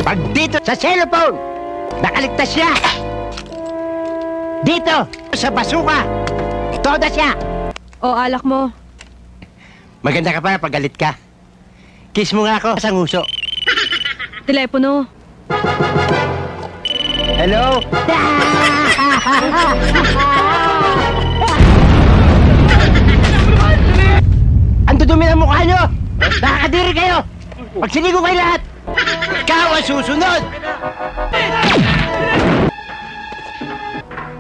Pag dito sa cellphone, nakaligtas siya. Dito, sa basuka, toda siya. O, alak mo. Maganda ka para pag galit ka. Kiss mo nga ako sa nguso. Telepono. Hello? Ang dudumi ng mukha nyo! Nakakadiri kayo! Pagsiligo kayo lahat! Ikaw ang susunod!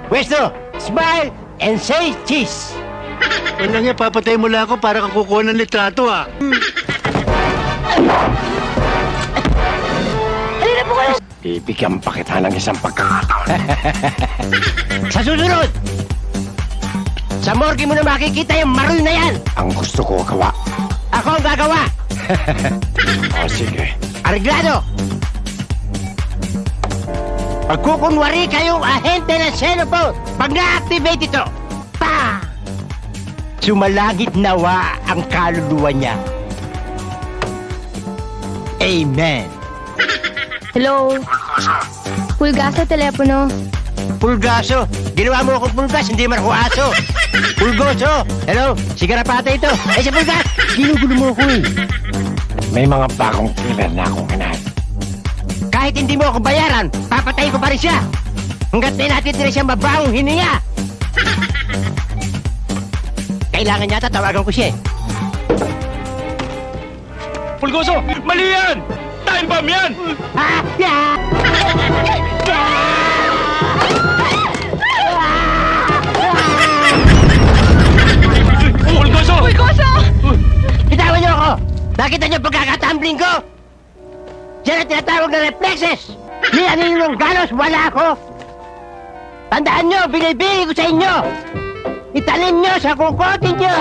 Pwesto, smile and say cheese! Wala nga, papatay mo lang ako para kang kukuha ng litrato, ah. Halina po kayo! Bibigyan pa kita ng isang pagkakataon. Sa susunod! Sa morgue mo na makikita yung marul na yan! Ang gusto ko gawa. Ako ang gagawa! O sige. Arreglado! Pagkukunwari kayong ahente ng cellphone, pag na-activate ito, pa! Sumalagit nawa ang kaluluwa niya. Amen. Hello? Pulgasa, telepono. Pulgaso. Ginawa mo akong pulgas, hindi man ako aso. Pulgoso. Hello? Sigarapata ito. Eh, si Pulgas! Ginugulo mo ako eh. May mga bagong killer na akong hinahan. Kahit hindi mo ako bayaran, papatayin ko pa rin siya. Hanggat may natitira siyang mabahong hininga. Kailangan yata tawagan ko siya eh. Pulgoso! Mali yan! Time bomb yan! Ah! Yeah! Pulgoso! Pulgoso! Bitawan niyo ako! Nakita niyo pagkakatumbling ko? Yan ang tinatawag na reflexes! Niyan ninyo ng galos, wala ako! Tandaan niyo, binibili ko sa inyo! Italin niyo sa kukotin niyo!